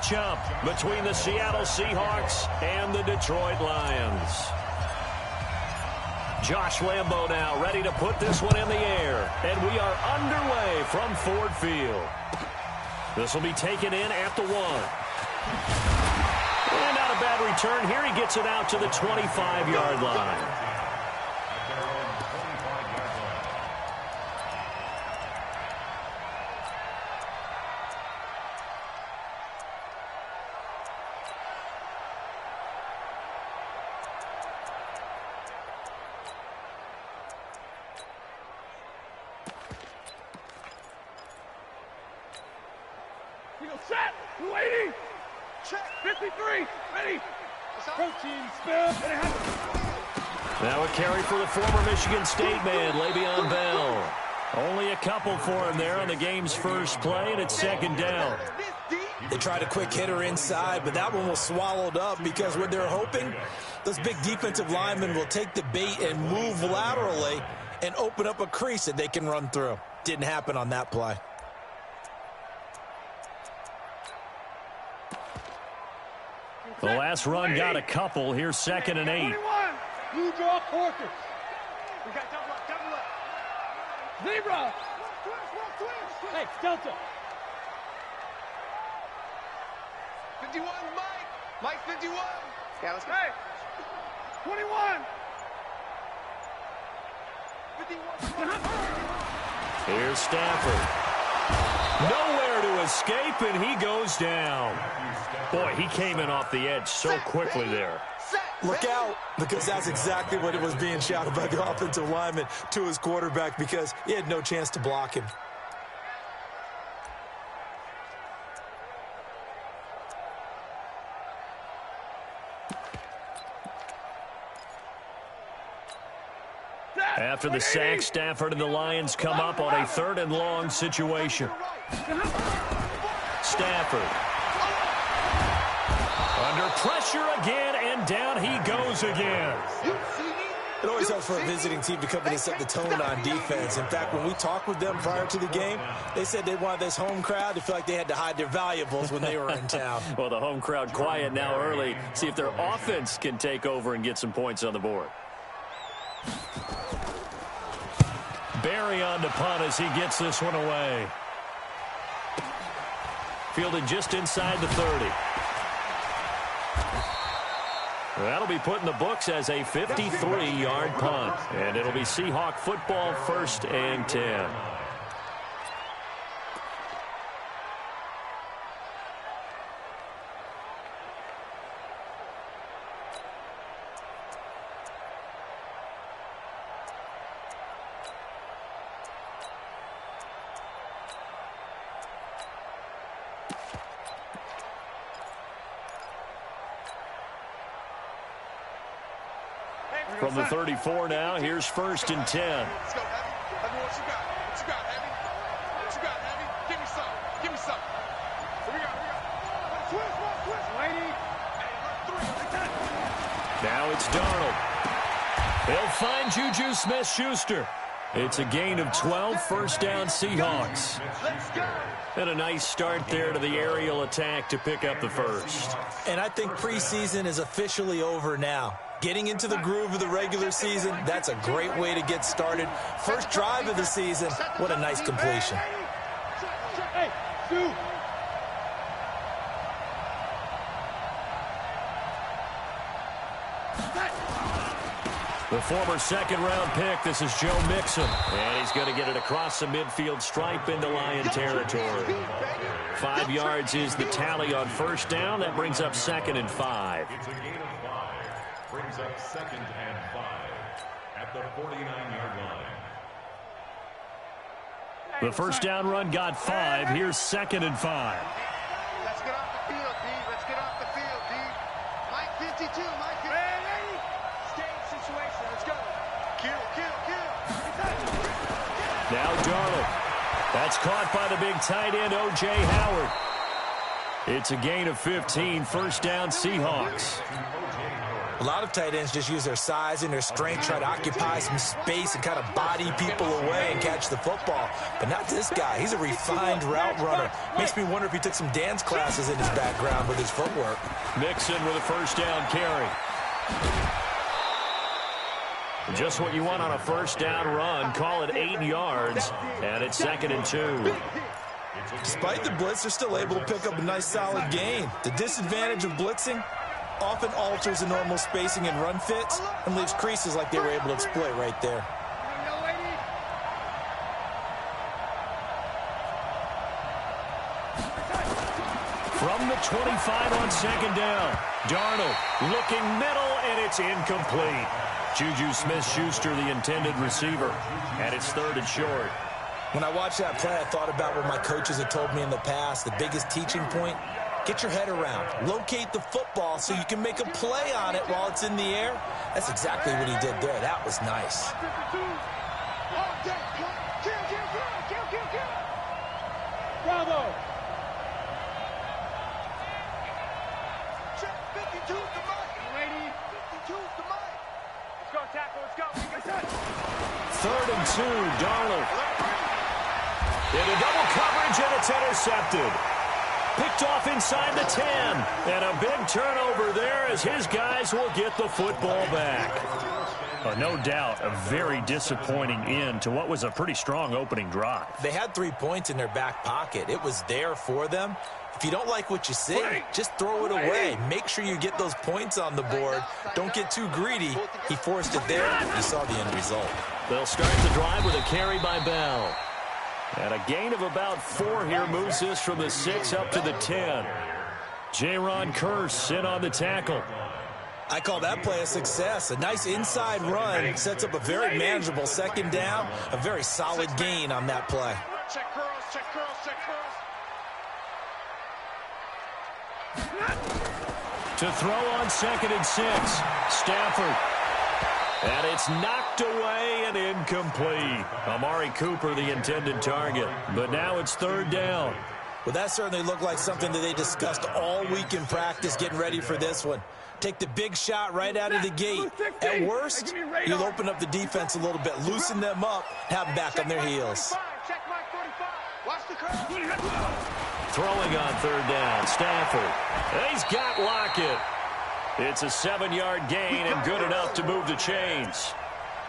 matchup between the Seattle Seahawks and the Detroit Lions. Josh Lambo now ready to put this one in the air. And we are underway from Ford Field. This will be taken in at the 1. And not a bad return here. He gets it out to the 25-yard line. Set, waiting, check, 53, ready, protein spill, and it happens. Now a carry for the former Michigan State man, Le'Veon Bell. Only a couple for him there on the game's first play, and it's second down. They tried a quick hitter inside, but that one was swallowed up because what they're hoping, those big defensive linemen will take the bait and move laterally and open up a crease that they can run through. Didn't happen on that play. The last run got a couple. Here's second and 8. 21. You draw quarters. We got double up. Zebra. Hey, Delta. 51, Mike. Mike, 51. Yeah, let's go. Hey. 21. 51. Here's Stafford. Nowhere to escape, and he goes down. Boy, he came in off the edge so quickly there. Look out, because that's exactly what it was being shouted by the offensive lineman to his quarterback because he had no chance to block him. After the sack, Stafford and the Lions come up on a 3rd and long situation. Stafford. Under pressure again, and down he goes again. It always helps for a visiting team to come in and set the tone on defense. In fact, when we talked with them prior to the game, they said they wanted this home crowd to feel like they had to hide their valuables when they were in town. Well, the home crowd quiet now early. See if their offense can take over and get some points on the board. Barry on the punt as he gets this one away. Fielded just inside the 30. That'll be put in the books as a 53-yard punt. And it'll be Seahawk football, 1st and 10. From the 34 now, here's 1st and 10. Let's go, Heavy. Heavy, what you got? What you got, Heavy? What you got, Heavy? Give me some. Give me some. What we got? Twist. Lady. Now it's Darnold. They'll find Juju Smith-Schuster. It's a gain of 12, 1st down Seahawks. Let's go. And a nice start there to the aerial attack to pick up the first. And I think preseason is officially over now. Getting into the groove of the regular season, that's a great way to get started. First drive of the season, what a nice completion. Hey, Sue. The former 2nd-round pick, this is Joe Mixon. And he's going to get it across the midfield stripe into Lion territory. 5 yards is the tally on 1st down. That brings up 2nd and 5. It's a gain of 5. Brings up 2nd and 5 at the 49-yard line. The 1st down run got 5. Here's 2nd and 5. Let's get off the field, D. Let's get off the field, D. Mike 52, Mike 52. Stage situation, let's go. Kill. Now Darnold. That's caught by the big tight end, O.J. Howard. It's a gain of 15, 1st down Seahawks. A lot of tight ends just use their size and their strength, try to occupy some space and kind of body people away and catch the football. But not this guy. He's a refined route runner. Makes me wonder if he took some dance classes in his background with his footwork. Mixon with a first down carry. Just what you want on a first down run. Call it 8 yards, and it's 2nd and 2. Despite the blitz, they're still able to pick up a nice, solid gain. The disadvantage of blitzing often alters the normal spacing and run fits and leaves creases like they were able to exploit right there. From the 25 on 2nd down. Darnold looking middle, and it's incomplete. Juju Smith-Schuster, the intended receiver, and it's 3rd and short. When I watched that play, I thought about what my coaches had told me in the past. The biggest teaching point, get your head around. Locate the football so you can make a play on it while it's in the air. That's exactly what he did there. That was nice. Bravo. Check 52 to Mike. Ready? 52 to Mike. Let's go, tackle. Let's go. 3rd and 2, Darnold. Into double coverage, and it's intercepted. Picked off inside the 10. And a big turnover there as his guys will get the football back. No doubt a very disappointing end to what was a pretty strong opening drive. They had 3 points in their back pocket. It was there for them. If you don't like what you see, just throw it away. Make sure you get those points on the board. Don't get too greedy. He forced it there. You saw the end result. They'll start the drive with a carry by Bell. And a gain of about 4 here moves this from the 6 up to the 10. Jaron Kearse in on the tackle. I call that play a success. A nice inside run sets up a very manageable 2nd down. A very solid gain on that play. Check curls, check curls, check curls. To throw on 2nd and 6. Stafford. And it's knocked away and incomplete. Amari Cooper, the intended target. But now it's 3rd down. Well, that certainly looked like something that they discussed all week in practice getting ready for this one. Take the big shot right out of the gate. At worst, you'll open up the defense a little bit, loosen them up, have them back on their heels. Check Mike 45. Watch the curl. Throwing on 3rd down, Stafford. He's got Lockett. It's a 7-yard gain and good enough to move the chains.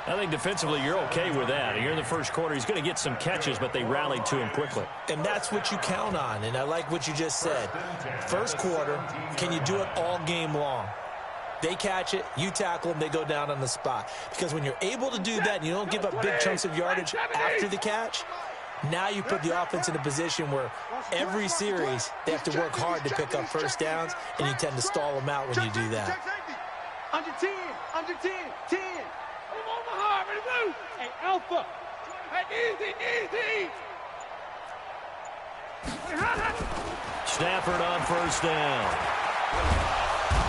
I think defensively you're okay with that. Here in the first quarter, he's going to get some catches, but they rallied to him quickly. And that's what you count on, and I like what you just said. First quarter, can you do it all game long? They catch it, you tackle them, they go down on the spot. Because when you're able to do that and you don't give up big chunks of yardage after the catch, now you put the offense in a position where every series they have to work hard to pick up first downs, and you tend to stall them out when you do that. Under 10, under 10, 10. Omaha, ready to move. Hey, Alpha. Hey, easy. Stafford on 1st down.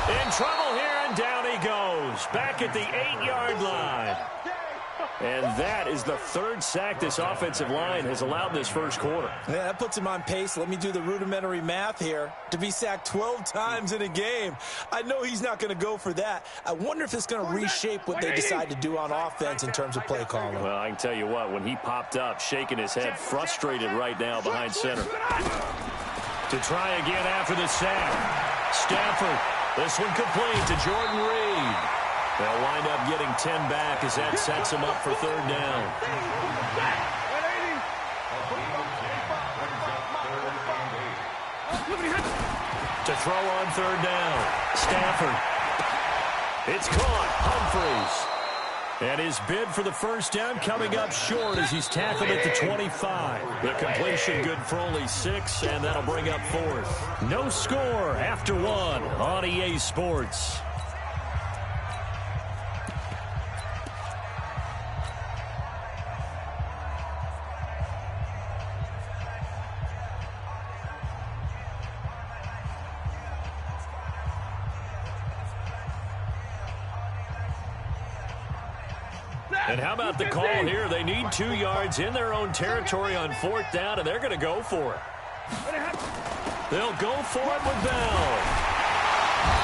In trouble here, and down he goes. Back at the 8-yard line. And that is the 3rd sack this offensive line has allowed this first quarter. Yeah, that puts him on pace. Let me do the rudimentary math here. To be sacked 12 times in a game, I know he's not going to go for that. I wonder if it's going to reshape what they decide to do on offense in terms of play calling. Well, I can tell you what, when he popped up, shaking his head, frustrated right now behind center. To try again after the sack. Stafford, this one complete to Jordan Reed. They'll wind up getting 10 back as that sets them up for 3rd down. To throw on 3rd down, Stafford. It's caught, Humphries. And his bid for the first down coming up short as he's tackled at the 25. The completion good for only 6, and that'll bring up 4th. No score after 1 on EA Sports. And how about the call here? They need 2 yards in their own territory on 4th down, and they're going to go for it. They'll go for it with Bell.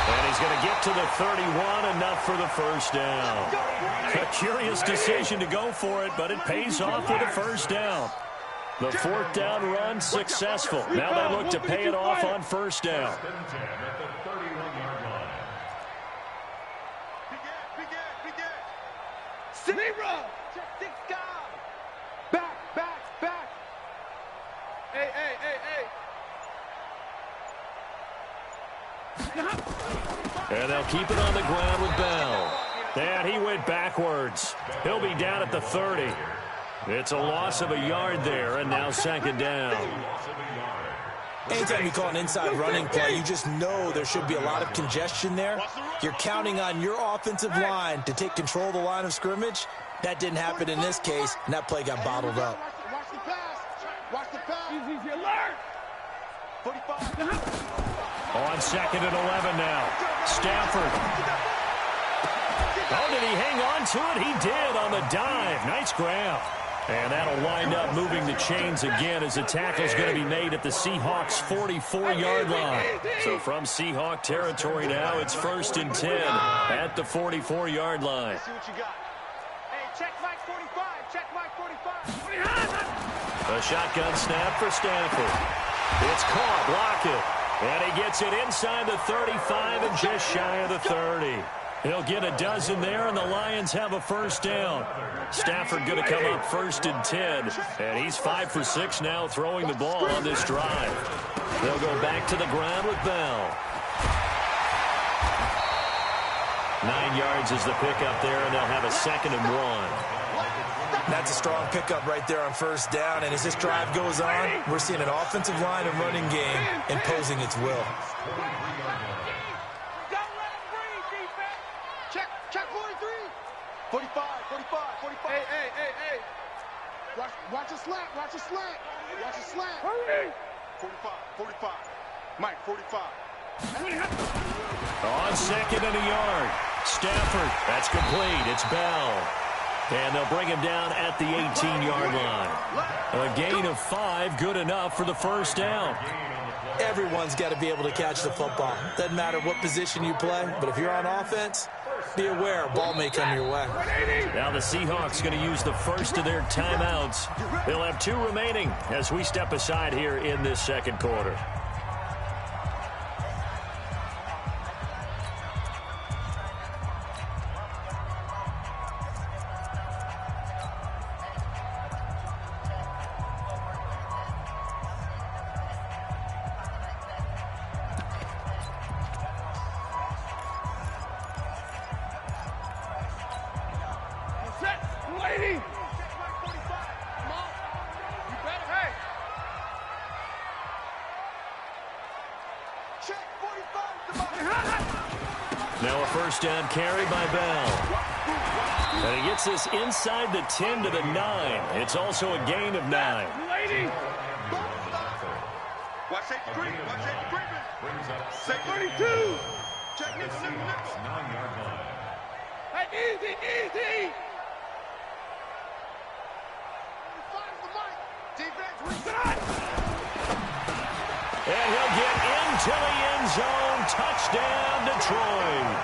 And he's going to get to the 31, enough for the first down. A curious decision to go for it, but it pays off with a first down. The fourth down run successful. Now they look to pay it off on first down. Zero. Six guys. Back. Hey. And they'll keep it on the ground with Bell. And he went backwards. He'll be down at the 30. It's a loss of a yard there, and now second down. Anytime you call an inside running play, you just know there should be a lot of congestion there. You're counting on your offensive line to take control of the line of scrimmage. That didn't happen in this case, and that play got bottled up. Watch the pass. Watch the pass. Easy alert. 45. On second and 11 now. Stafford. Oh, did he hang on to it? He did on the dive. Nice grab. And that'll wind up moving the chains again as the tackle's going to be made at the Seahawks' 44-yard line. So from Seahawk territory now, it's 1st and 10 at the 44-yard line. See what you got. Hey, check Mike 45. Check Mike 45. A shotgun snap for Stafford. It's caught. Block it. And he gets it inside the 35 and just shy of the 30. He'll get a dozen there, and the Lions have a first down. Stafford going to come up 1st and 10, and he's 5 for 6 now throwing the ball on this drive. They'll go back to the ground with Bell. 9 yards is the pickup there, and they'll have a 2nd and 1. That's a strong pickup right there on first down, and as this drive goes on, we're seeing an offensive line and running game imposing its will. Check 43. 45. Hey. Watch a slant. Watch a slant. Hurry. 45. Mike, 45. On second and a yard. Stafford. That's complete. It's Bell. And they'll bring him down at the 18-yard line. A gain of 5, good enough for the first down. Everyone's got to be able to catch the football. Doesn't matter what position you play, but if you're on offense, be aware a ball may come your way. Now the Seahawks going to use the first of their timeouts. They'll have 2 remaining as we step aside here in this second quarter. Now a first down carry by Bell. And he gets this inside the 10 to the 9. It's also a gain of 9. Watch safety creeping. Brings up Say 32. Check nickel. 9-yard line. Hey, easy. Finds the mic. Defense reset. And he'll get into the end zone. Touchdown, Detroit.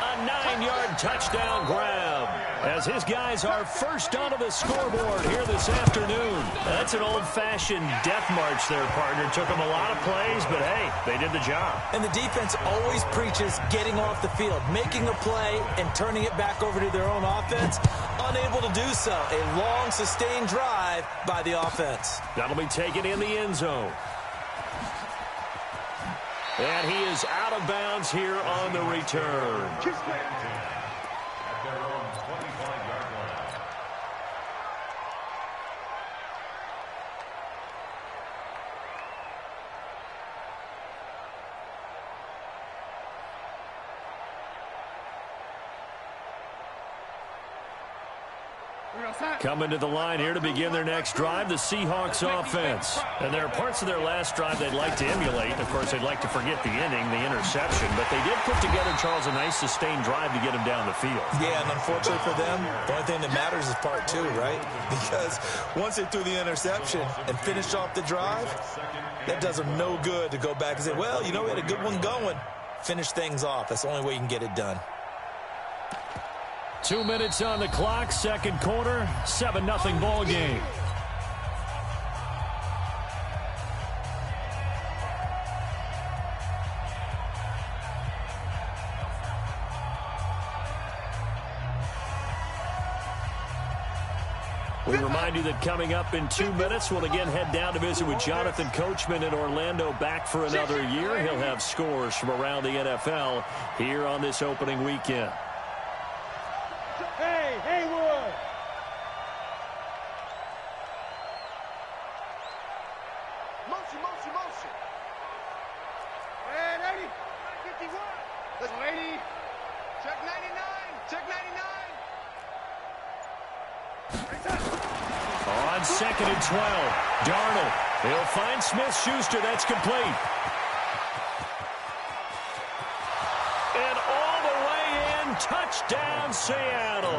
A 9-yard touchdown grab as his guys are first onto the scoreboard here this afternoon. That's an old-fashioned death march there, partner. Took them a lot of plays, but hey, they did the job. And the defense always preaches getting off the field, making a play, and turning it back over to their own offense. Unable to do so. A long, sustained drive by the offense. That'll be taken in the end zone. And he is out of bounds here on the return. At their own 25-yard line. Coming to the line here to begin their next drive, the Seahawks offense. And there are parts of their last drive they'd like to emulate. Of course, they'd like to forget the inning, the interception. But they did put together, Charles, a nice sustained drive to get him down the field. Yeah, and unfortunately for them, the only thing that matters is part 2, right? Because once they threw the interception and finished off the drive, that does them no good to go back and say, well, you know, we had a good one going. finish things off. That's the only way you can get it done. 2 minutes on the clock, second quarter, 7-0 ball game. We remind you that coming up in 2 minutes, we'll again head down to visit with Jonathan Coachman in Orlando, back for another year. He'll have scores from around the NFL here on this opening weekend. Hey, Haywood! Motion, motion, motion. Red 80! 51. Let's go, 80. Check 99. Check 99. On 2nd and 12, Darnold. He'll find Smith-Schuster. That's complete. And all the way in, touchdown Seattle.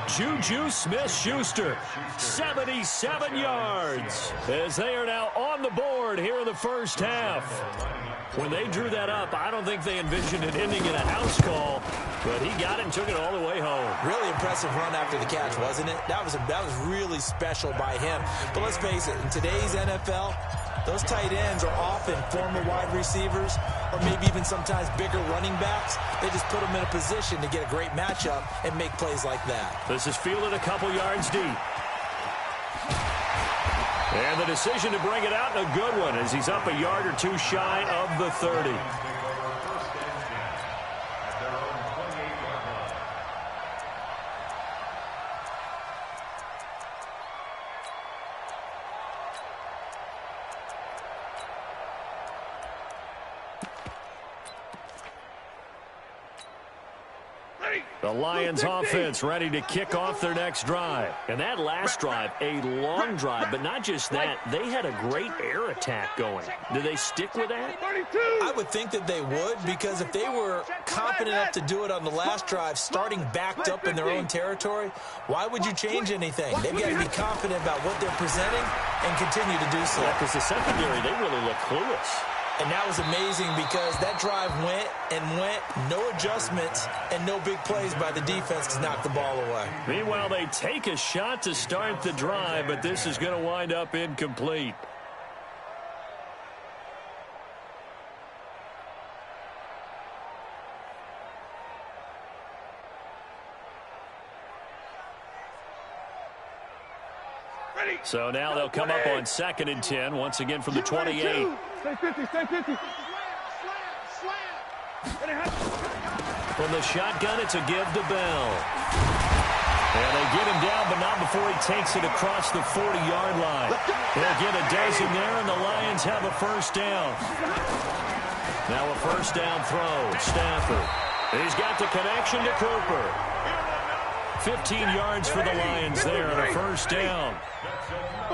Juju Smith-Schuster, 77 yards, as they are now on the board here in the first half. When they drew that up, I don't think they envisioned it ending in a house call, but he got it and took it all the way home. Really impressive run after the catch, wasn't it? That was really special by him. But let's face it, in today's NFL, those tight ends are often former wide receivers or maybe even sometimes bigger running backs. They just put them in a position to get a great matchup and make plays like that. This is fielded a couple yards deep. And the decision to bring it out, a good one, as he's up a yard or two shy of the 30. The Lions offense ready to kick off their next drive. And that last drive, a long drive, but not just that, they had a great air attack going. Do they stick with that? I would think that they would, because if they were confident enough to do it on the last drive, starting backed up in their own territory, why would you change anything? They've got to be confident about what they're presenting and continue to do so. Yeah, because the secondary, they really look clueless. And that was amazing because that drive went and went, no adjustments, and no big plays by the defense to knock the ball away. Meanwhile, they take a shot to start the drive, but this is going to wind up incomplete. So now they'll come up on 2nd and 10, once again from the 28. Stay 50, stay 50. From the shotgun, it's a give to Bell. And they get him down, but not before he takes it across the 40-yard line. They'll get a dozen there, and the Lions have a first down. Now a first down throw. Stafford. He's got the connection to Cooper. 15 yards for the Lions there on a first down.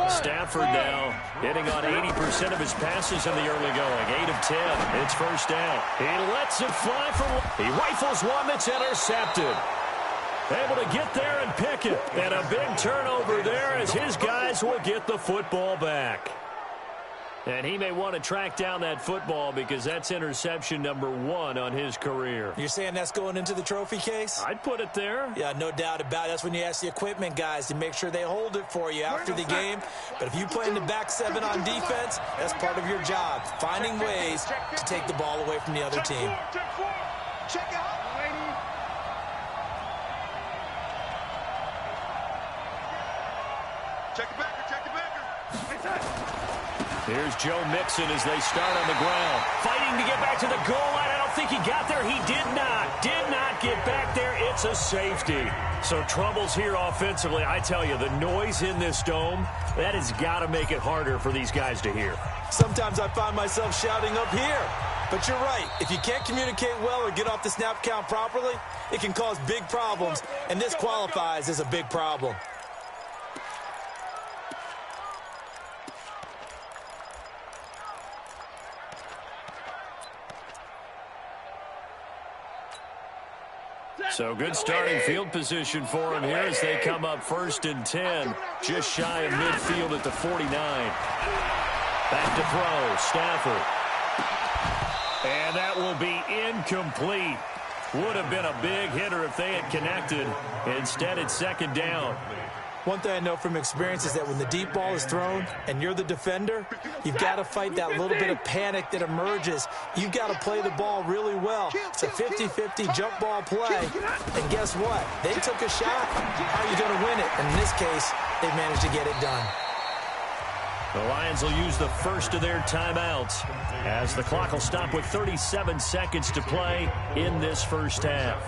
Stafford now hitting on 80% of his passes in the early going. 8 of 10. It's first down. He lets it fly from... He rifles one that's intercepted. Able to get there and pick it. And a big turnover there as his guys will get the football back. And he may want to track down that football because that's interception number 1 on his career. You're saying that's going into the trophy case? I'd put it there. Yeah, no doubt about it. That's when you ask the equipment guys to make sure they hold it for you after the game. But if you play in the back 7 on defense, that's part of your job, finding ways to take the ball away from the other team. Check out. Check the backer, check the backer. Here's Joe Mixon as they start on the ground. Fighting to get back to the goal line. I don't think he got there. He did not get back there. It's a safety. So troubles here offensively. I tell you, the noise in this dome, that has got to make it harder for these guys to hear. Sometimes I find myself shouting up here. But you're right. If you can't communicate well or get off the snap count properly, it can cause big problems. And this qualifies as a big problem. So good starting field position for him here as they come up 1st and 10, just shy of midfield at the 49. Back to throw, Stafford. And that will be incomplete. Would have been a big hitter if they had connected. Instead, it's second down. One thing I know from experience is that when the deep ball is thrown and you're the defender, you've got to fight that little bit of panic that emerges. You've got to play the ball really well. It's a 50-50 jump ball play. And guess what? They took a shot. How are you going to win it? And in this case, they managed to get it done. The Lions will use the first of their timeouts as the clock will stop with 37 seconds to play in this first half.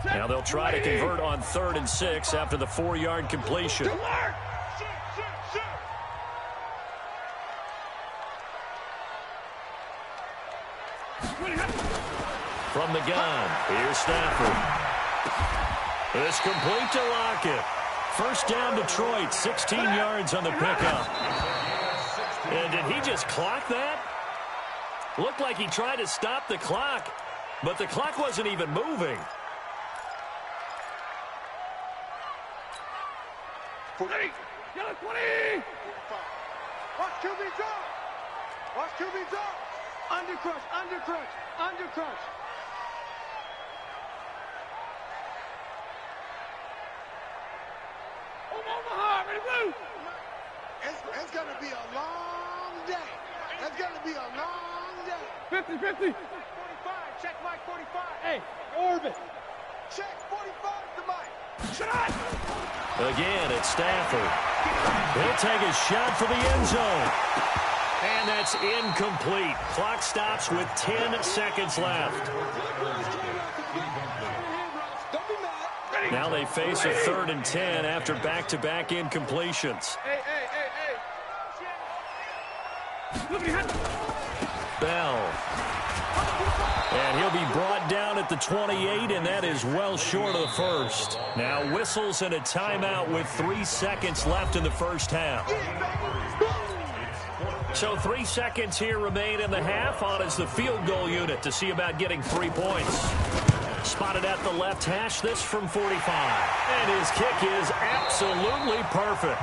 Now they'll try to convert on 3rd and 6 after the 4-yard completion. From the gun, here's Stafford. It's complete to Lockett. First down Detroit, 16 yards on the pickup. And did he just clock that? Looked like he tried to stop the clock, but the clock wasn't even moving. 20. Yellow 20. Watch QB's up. Watch QB's up. Undercrush, undercrush, undercrush. Omaha, ready, blue. It's going to be a long day. It's going to be a long day. 50, 50. 45. Check Mike 45. Hey, orbit. Check 45 to Mike. Shot. Again, it's Stafford. He'll take a shot for the end zone. And that's incomplete. Clock stops with 10 seconds left. Now they face a 3rd and 10 after back-to-back incompletions. Hey. Bell. And he'll be brought down at the 28, and that is well short of the first. Now whistles and a timeout with 3 seconds left in the first half. So 3 seconds here remain in the half. On is the field goal unit to see about getting 3 points. Spotted at the left hash, this from 45. And his kick is absolutely perfect.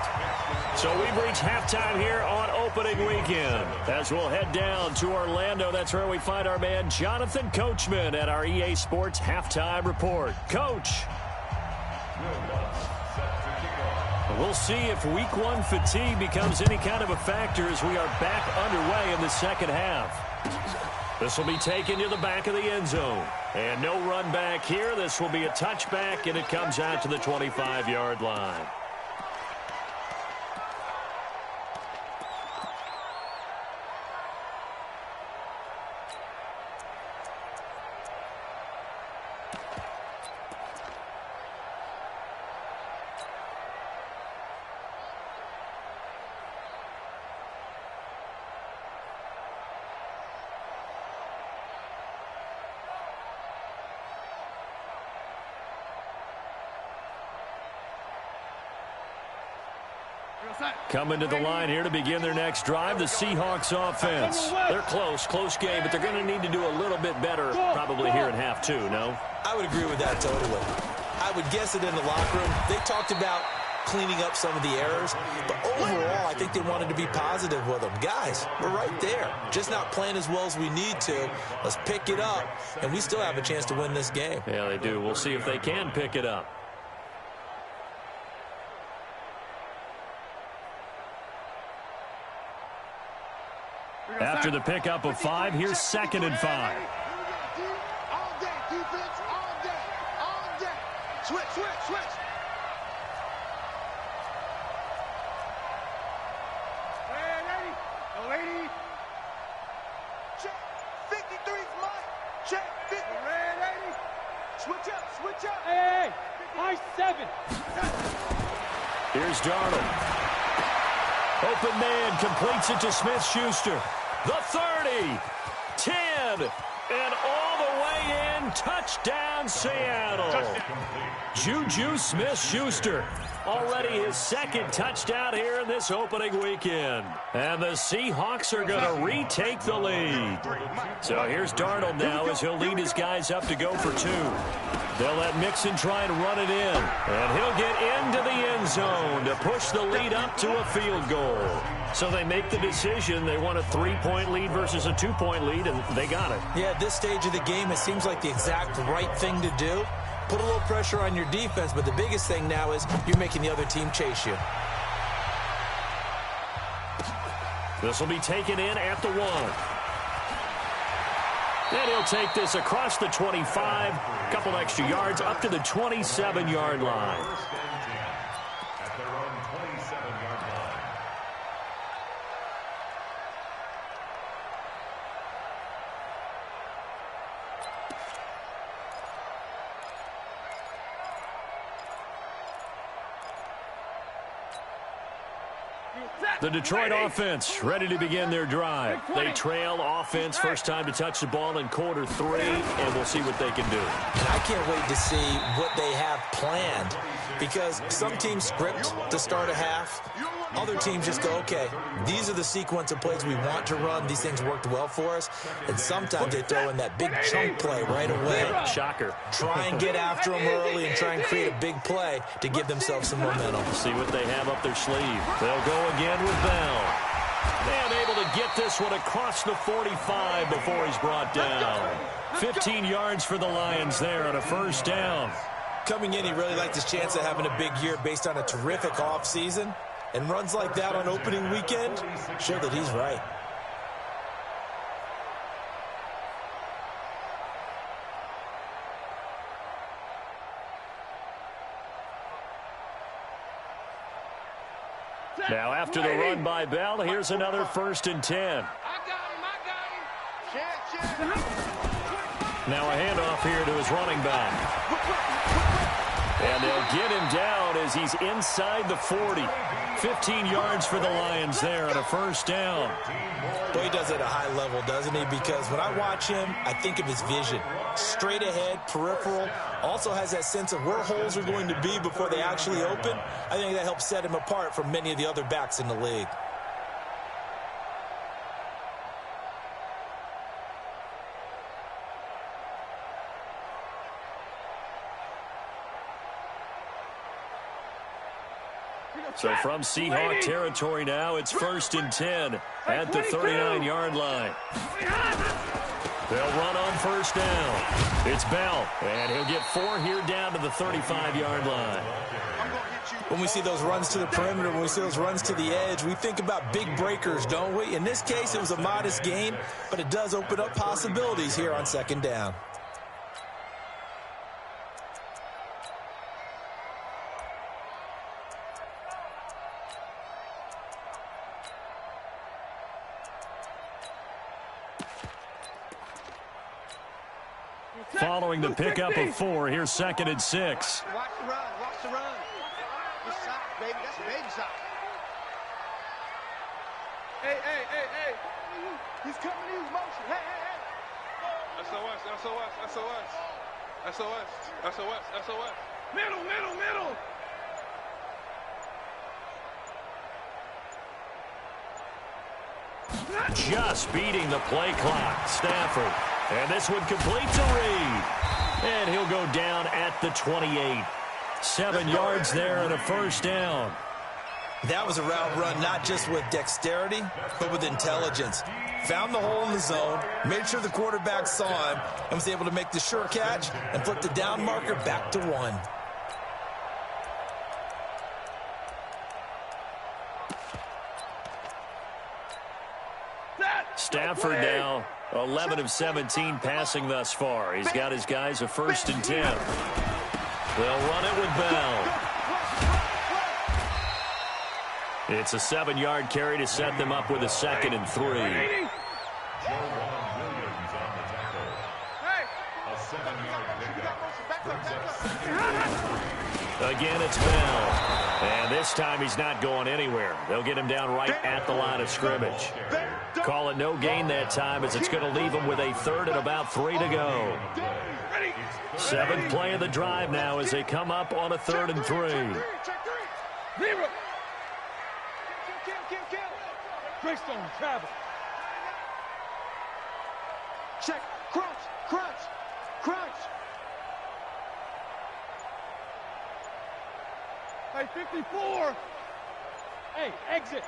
So we've reached halftime here on opening weekend. As we'll head down to Orlando, that's where we find our man Jonathan Coachman at our EA Sports Halftime Report. Coach. We'll see if week 1 fatigue becomes any kind of a factor as we are back underway in the second half. This will be taken to the back of the end zone. And no run back here. This will be a touchback, and it comes out to the 25-yard line. Coming to the line here to begin their next drive, the Seahawks offense. They're close game, but they're going to need to do a little bit better probably here in half 2, no? I would agree with that totally. I would guess it in the locker room. They talked about cleaning up some of the errors, but overall, I think they wanted to be positive with them. Guys, we're right there. Just not playing as well as we need to. Let's pick it up, and we still have a chance to win this game. Yeah, they do. We'll see if they can pick it up. After the pickup of 5, here's 2nd and 5. All day, defense, all day, all day. Switch. Lady. Check. 53's Mike. Check. 50. Red 80. Switch up. Hey. High 7. Here's Darnold. Open man completes it to Smith-Schuster. The 30, 10, and all the way in. Touchdown, Seattle. Juju Smith-Schuster. Already his 2nd touchdown here in this opening weekend. And the Seahawks are going to retake the lead. So here's Darnold now as he'll lead his guys up to go for 2. They'll let Mixon try and run it in. And he'll get into the end zone to push the lead up to a field goal. So they make the decision. They want a 3-point lead versus a 2-point lead, and they got it. Yeah, at this stage of the game, it seems like the exact right thing to do. Put a little pressure on your defense, but the biggest thing now is you're making the other team chase you. This will be taken in at the 1. And he'll take this across the 25, a couple extra yards up to the 27-yard line. At their own 27-yard line. The Detroit offense ready to begin their drive. They trail offense, first time to touch the ball in quarter 3, and we'll see what they can do. And I can't wait to see what they have planned, because some teams script to start a half. Other teams just go, okay, these are the sequence of plays we want to run. These things worked well for us. And sometimes they throw in that big chunk play right away. Shocker. Try and get after them early and try and create a big play to give themselves some momentum. See what they have up their sleeve. They'll go again with Bell. And able to get this one across the 45 before he's brought down. 15 yards for the Lions there on a first down. Coming in, he really liked his chance of having a big year based on a terrific offseason. And runs like that on opening weekend show that he's right. Now after the run by Bell, here's another 1st and 10. I got him. Now a handoff here to his running back. And they'll get him down as he's inside the 40. 15 yards for the Lions there on a first down. Boy, he does it at a high level, doesn't he? Because when I watch him, I think of his vision. Straight ahead, peripheral. Also has that sense of where holes are going to be before they actually open. I think that helps set him apart from many of the other backs in the league. So from Seahawk territory now, it's 1st and 10 at the 39-yard line. They'll run on first down. It's Bell, and he'll get 4 here down to the 35-yard line. When we see those runs to the perimeter, when we see those runs to the edge, we think about big breakers, don't we? In this case, it was a modest gain, but it does open up possibilities here on 2nd down. Following the pickup of 4, here's 2nd and 6. Watch the run. Watch the run. Good side, baby. That's a baby side. Hey. He's coming in his motion. Hey. SOS. Middle. Just beating the play clock. Stafford. And this one complete to Reed. And he'll go down at the 28. 7 yards there and a first down. That was a route run not just with dexterity, but with intelligence. Found the hole in the zone, made sure the quarterback saw him, and was able to make the sure catch and flip the down marker back to 1. Stafford now 11 of 17 passing thus far. He's got his guys a 1st and 10. They'll run it with Bell. It's a 7-yard carry to set them up with a 2nd and 3. Again, it's Bell. And this time he's not going anywhere. They'll get him down right at the line of scrimmage. Call it no gain that time as it's going to leave him with a 3rd and about 3 to go. 7th play of the drive now as they come up on a 3rd and 3. Greystone, travel. Check. Crunch. Hey, 54. Hey, exit.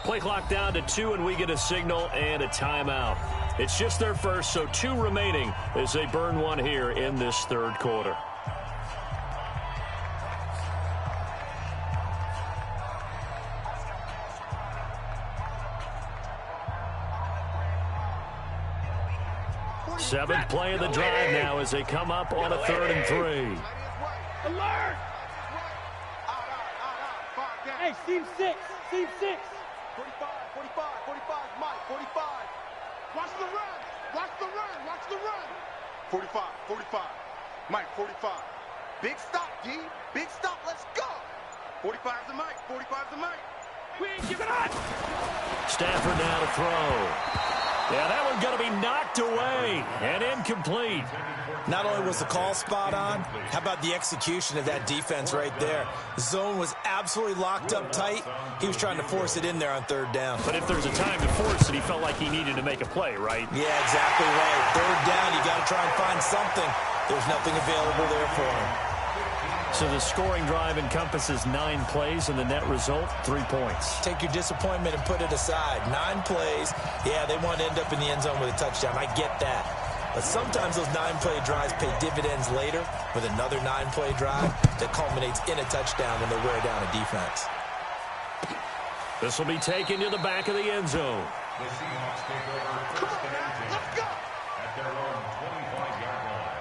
Play clock down to 2, and we get a signal and a timeout. It's just their first, so 2 remaining as they burn one here in this third quarter. Seventh play of the drive now as they come up on a 3rd and 3. Alert! Hey, team 6. Team 6. 45, 45, Mike, 45. Watch the run. Watch the run. Watch the run. 45, Mike, 45. Big stop, D. Big stop. Let's go. 45's the Mike. 45's the Mike. We ain't giving up. Stafford now to throw. Yeah, that one's going to be knocked away and incomplete. Not only was the call spot on, how about the execution of that defense right there? The zone was absolutely locked up tight. He was trying to force it in there on 3rd down. But if there's a time to force it, he felt like he needed to make a play, right? Yeah, exactly right. 3rd down, you got to try and find something. There's nothing available there for him. So the scoring drive encompasses 9 plays, and the net result, 3 points. Take your disappointment and put it aside. 9 plays. Yeah, they want to end up in the end zone with a touchdown. I get that. But sometimes those 9-play drives pay dividends later with another 9-play drive that culminates in a touchdown when they wear down a defense. This will be taken to the back of the end zone. The Seahawks take over first and 10 at their own 25-yard line.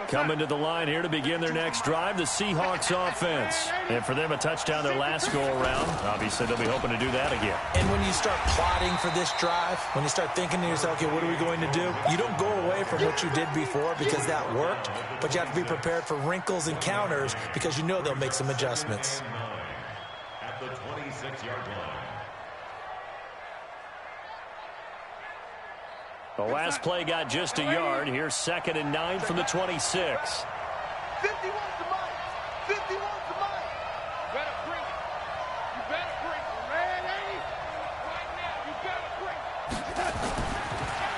Coming to the line here to begin their next drive, the Seahawks offense. And for them, a touchdown their last go-around. Obviously, they'll be hoping to do that again. And when you start plotting for this drive, when you start thinking to yourself, okay, what are we going to do? You don't go away from what you did before because that worked, but you have to be prepared for wrinkles and counters because you know they'll make some adjustments. At the 26-yard line. The last play got just a yard. Here's 2nd and 9 from the 26. 51's the Mike. 51's the Mike. You better bring it. You better bring it. Ready? Right now, you better bring it.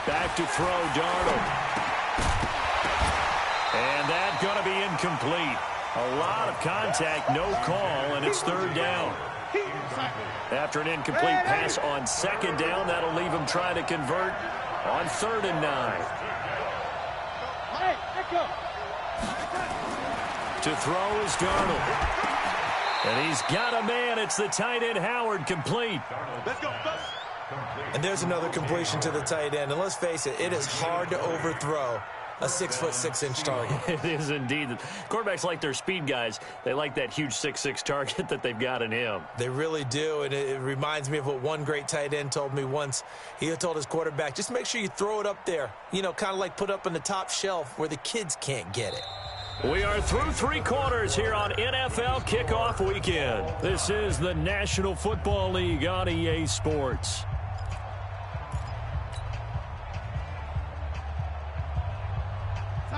Back to throw, Darnold. And that's going to be incomplete. A lot of contact, no call, and it's 3rd down. After an incomplete pass on 2nd down, that'll leave him trying to convert on 3rd and 9. Hey, echo. To throw is Darnold. And he's got a man. It's the tight end, Howard, complete. Let's go. And there's another completion to the tight end. And let's face it, it is hard to overthrow a 6'6" target. It is indeed. Quarterbacks like their speed guys. They like that huge 6'6" target that they've got in him. They really do, and it reminds me of what one great tight end told me once. He told his quarterback, just make sure you throw it up there, you know, kind of like put up on the top shelf where the kids can't get it. We are through 3 quarters here on NFL Kickoff Weekend. This is the National Football League on EA Sports.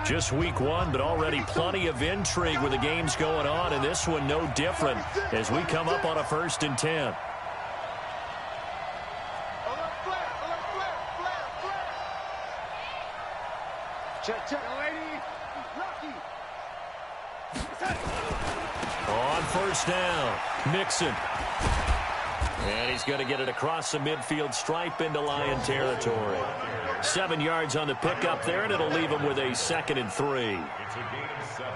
Just week 1, but already plenty of intrigue with the games going on, and this one no different as we come up on a 1st and 10. Alert, flare. Check. Lady. Rocky. On 1st down, Mixon. And he's going to get it across the midfield stripe into Lion territory. 7 yards on the pickup there, and it'll leave him with a 2nd and 3. It's a gain of 7.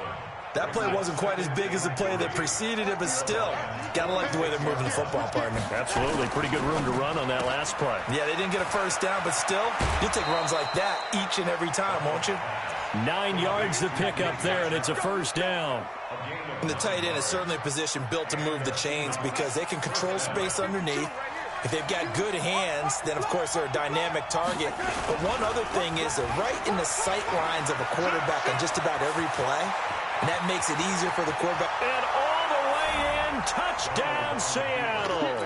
That play wasn't quite as big as the play that preceded it, but still, got to like the way they're moving the football, partner. Absolutely. Pretty good room to run on that last play. Yeah, they didn't get a 1st down, but still, you'll take runs like that each and every time, won't you? 9 yards to pick up there, and it's a 1st down. And the tight end is certainly a position built to move the chains because they can control space underneath. If they've got good hands, then, of course, they're a dynamic target. But one other thing is they're right in the sight lines of a quarterback on just about every play, and that makes it easier for the quarterback. And all the way in, touchdown, Seattle.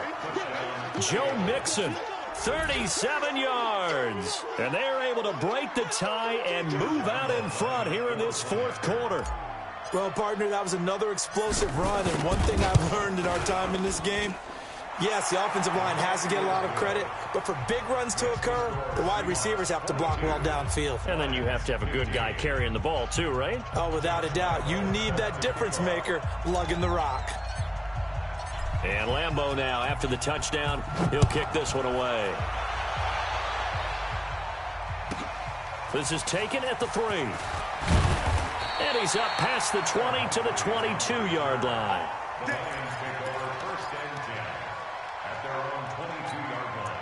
Joe Mixon, 37 yards. And they're able to break the tie and move out in front here in this fourth quarter. Well, partner, that was another explosive run. And one thing I've learned in our time in this game, yes, the offensive line has to get a lot of credit, but for big runs to occur, the wide receivers have to block well downfield. And then you have to have a good guy carrying the ball too, right? Oh, without a doubt. You need that difference maker lugging the rock. And Lambeau now, after the touchdown, he'll kick this one away. This is taken at the 3. And he's up past the 20 to the 22-yard line. Lions take over first and 10 at their own 22-yard line.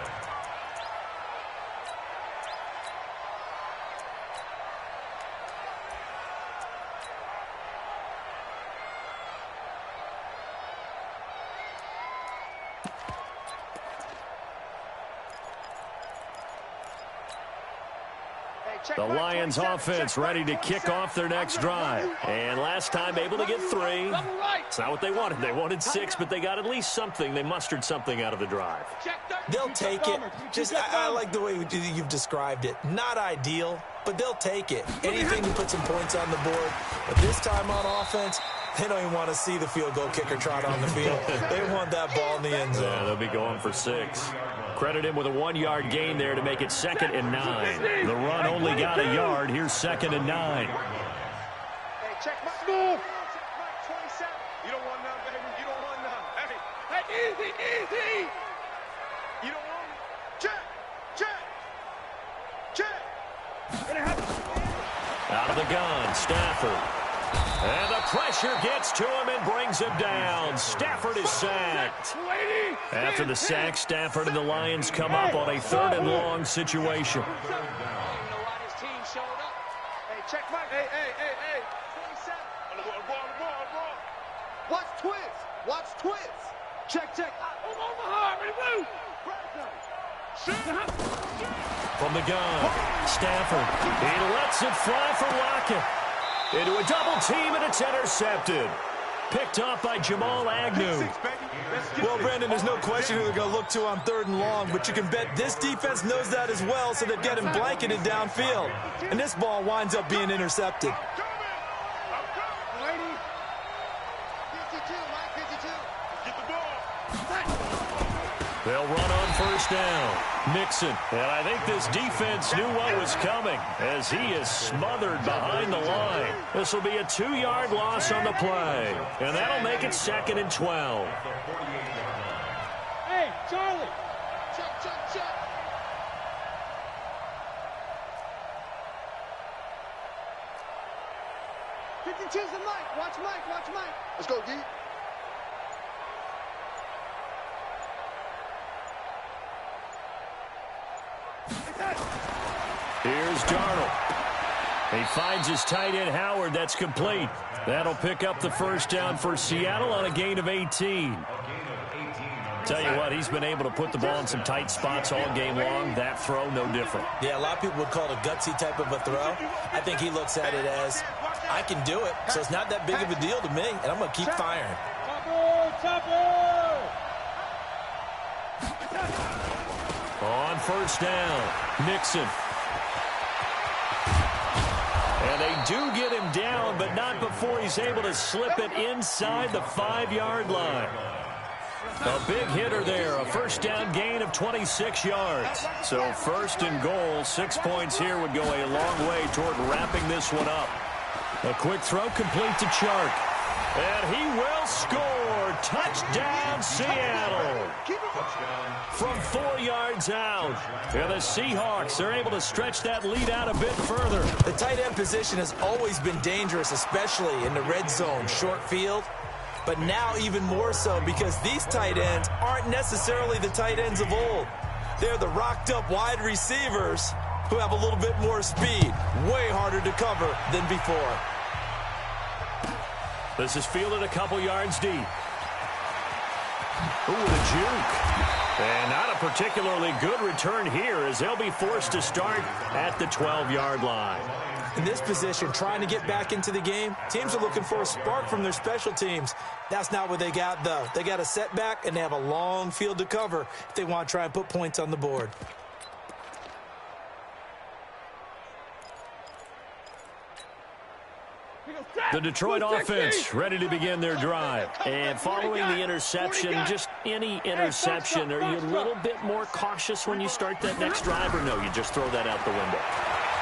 The Lions offense ready to kick off their next drive. And last time able to get 3. It's not what they wanted. They wanted 6, but they got at least something. They mustered something out of the drive. They'll take it. I like the way you've described it. Not ideal, but they'll take it. Anything to put some points on the board. But this time on offense, they don't even want to see the field goal kicker trot on the field. They want that ball in the end zone. Yeah, they'll be going for 6. Credit him with a 1-yard gain there to make it 2nd and 9. The run only got a yard. Here's 2nd and 9. Hey, check my move. 27. You don't want none, baby. You don't want none. Hey, easy. You don't want me. Check. Out of the gun, Stafford. And the pressure gets to him and brings him down. Stafford is sacked. After the sack, Stafford and the Lions come up on a 3rd and long situation. Hey, check my. Hey. 27. On the ball. Watch twist. Check. Omaha, ready, move. From the gun, Stafford. He lets it fly for Lockett. Into a double team, and it's intercepted. Picked off by Jamal Agnew. Well, Brandon, there's no question who they're going to look to on 3rd and long, but you can bet this defense knows that as well, so they've got him blanketed downfield. And this ball winds up being intercepted. They'll run on 1st down. Mixon. And I think this defense knew what was coming as he is smothered behind the line. This will be a 2-yard loss on the play. And that'll make it 2nd and 12. Hey, Charlie. Check. 52's the Mike. Watch Mike. Let's go, D. Here's Darnold. He finds his tight end, Howard. That's complete. That'll pick up the 1st down for Seattle on a gain of 18. Tell you what, he's been able to put the ball in some tight spots all game long. That throw, no different. Yeah, a lot of people would call it a gutsy type of a throw. I think he looks at it as, I can do it, so it's not that big of a deal to me, and I'm going to keep firing. On 1st down, Mixon. And they do get him down, but not before he's able to slip it inside the 5-yard line. A big hitter there, a 1st down gain of 26 yards. So 1st and goal, 6 points here would go a long way toward wrapping this one up. A quick throw complete to Chark. And he will score. Touchdown, Seattle. From 4 yards out. And the Seahawks are able to stretch that lead out a bit further. The tight end position has always been dangerous, especially in the red zone, short field. But now even more so because these tight ends aren't necessarily the tight ends of old. They're the rocked-up wide receivers who have a little bit more speed. Way harder to cover than before. This is fielded a couple yards deep. Ooh, the juke. And not a particularly good return here as they'll be forced to start at the 12-yard line. In this position, trying to get back into the game, teams are looking for a spark from their special teams. That's not what they got, though. They got a setback, and they have a long field to cover if they want to try and put points on the board. The Detroit offense ready to begin their drive. And following the interception, just any interception, are you a little bit more cautious when you start that next drive, or no, you just throw that out the window?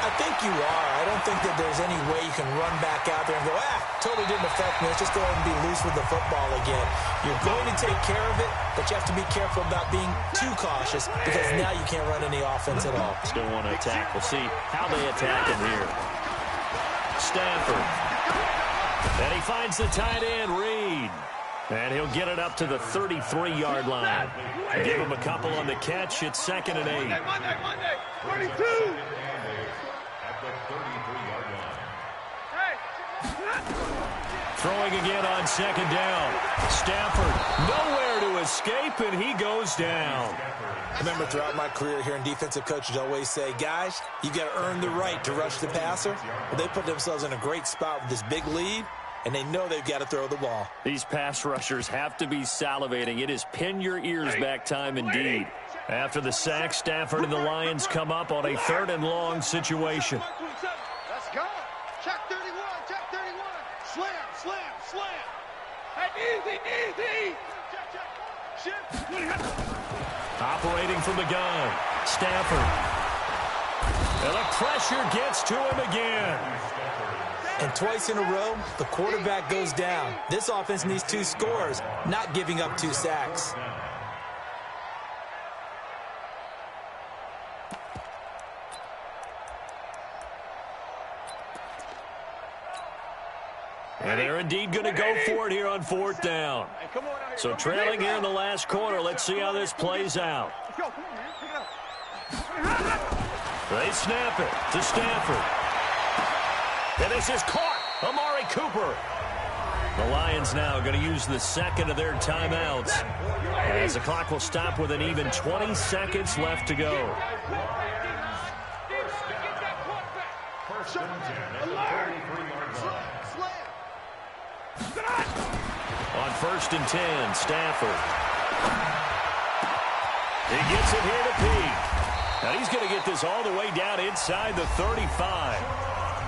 I think you are. I don't think that there's any way you can run back out there and go, totally didn't affect me. Let's just go ahead and be loose with the football again. You're going to take care of it, but you have to be careful about being too cautious because now you can't run any offense at all. Still want to attack. We'll see how they attack him here. Stafford. And he finds the tight end, Reed. And he'll get it up to the 33-yard line. Give him a couple on the catch. It's 2nd and 8. Monday. 22. At the 33-yard line. Throwing again on 2nd down. Stafford nowhere to escape, and he goes down. Remember, throughout my career here in defensive coaches always say, guys, you got to earn the right to rush the passer. Well, they put themselves in a great spot with this big lead, and they know they've got to throw the ball. These pass rushers have to be salivating. It is pin your ears back time indeed. After the sack, Stafford and the Lions come up on a 3rd and long situation. Let's go. Check 31. Check 31. Slam. Easy. Check. Operating from the gun, Stafford. And the pressure gets to him again. And twice in a row, the quarterback goes down. This offense needs 2 scores, not giving up 2 sacks. And they're indeed going to go for it here on 4th down. So trailing here in the last quarter. Let's see how this plays out. They snap it to Stafford. And this is caught. Amari Cooper. The Lions now going to use the 2nd of their timeouts, as the clock will stop with an even 20 seconds left to go. First and 10 at the 33-yard line. On 1st and 10, Stafford. He gets it here to Pete. And he's going to get this all the way down inside the 35.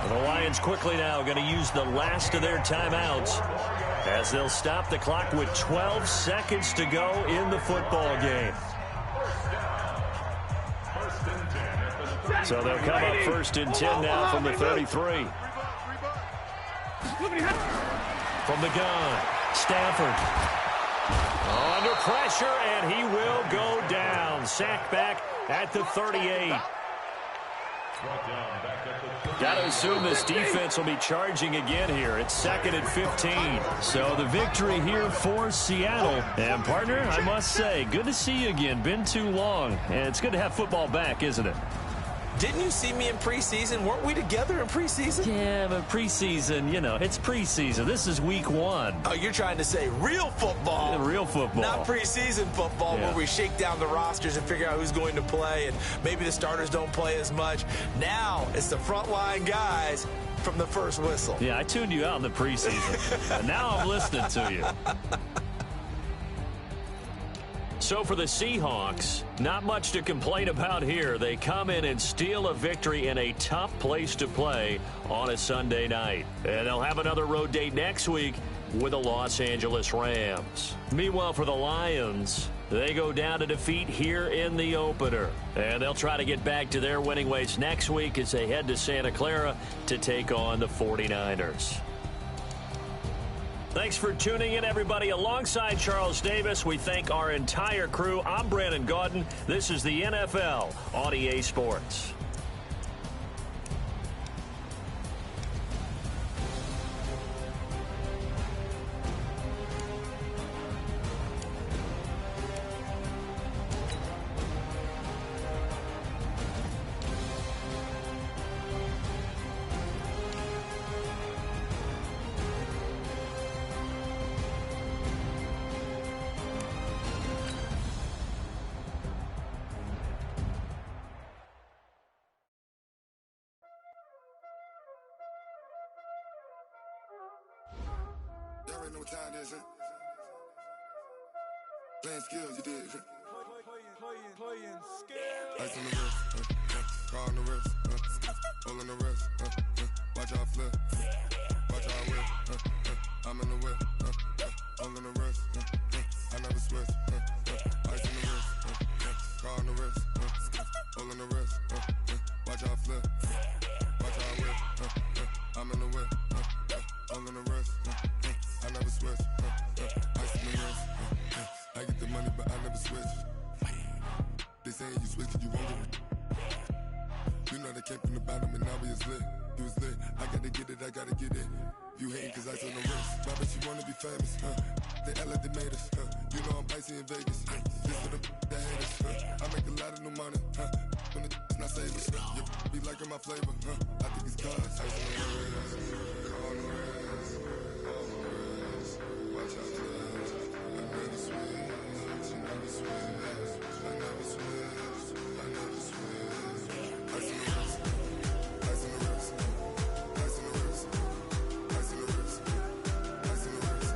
And the Lions quickly now going to use the last of their timeouts, as they'll stop the clock with 12 seconds to go in the football game. So they'll come up 1st and 10 now from the 33. From the gun, Stafford. Under pressure, and he will go down. Sacked back at the 38. Got to assume this defense will be charging again here. It's 2nd and 15. So the victory here for Seattle. And, partner, I must say, good to see you again. Been too long. And it's good to have football back, isn't it? Didn't you see me in preseason? Weren't we together in preseason? Yeah, but preseason, you know, it's preseason. This is week 1. Oh, you're trying to say real football. Yeah, real football. Not preseason football, where we shake down the rosters and figure out who's going to play, and maybe the starters don't play as much. Now it's the frontline guys from the first whistle. Yeah, I tuned you out in the preseason. And now I'm listening to you. So for the Seahawks, not much to complain about here. They come in and steal a victory in a tough place to play on a Sunday night. And they'll have another road date next week with the Los Angeles Rams. Meanwhile, for the Lions, they go down to defeat here in the opener. And they'll try to get back to their winning ways next week as they head to Santa Clara to take on the 49ers. Thanks for tuning in, everybody. Alongside Charles Davis, we thank our entire crew. I'm Brandon Gaudin. This is the NFL on EA Sports. already know what time it is, huh? Playing skills, you did. Playing skills. Ice on the wrist, car on the wrist, hole in the wrist, watch how I flip, watch how I whip, I'm in the whip, hole in the wrist, I never switch, ice on the wrist, car on the wrist, hole in the wrist, watch how I flip, watch how I whip, I'm in the whip, hole in the wrist, I never switch, ice on the wrist, I get the money but I never switch. They saying you switch 'cause you won't get it. You know they came from the bottom and now we is lit. You was lit, I gotta get it, I gotta get it. You hating 'cause ice on the wrist. Why bet you wanna be famous, They act like they made us, You know I'm icy in Vegas, This for the that hate us, I make a lot of new money, When the not savers, You be liking my flavor, I think it's cause ice on the wrist, on the wrist, on the wrist. Watch out, cuz I never switch, you never switch. I never switch, I never switch. Ice in the wrist, ice in the wrist, ice in the wrist, ice in the wrist, ice in the wrist,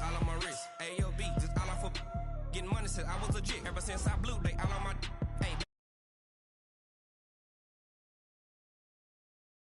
All on my wrist, AOB, just all off of getting money since I was legit. Ever since I blew, they all on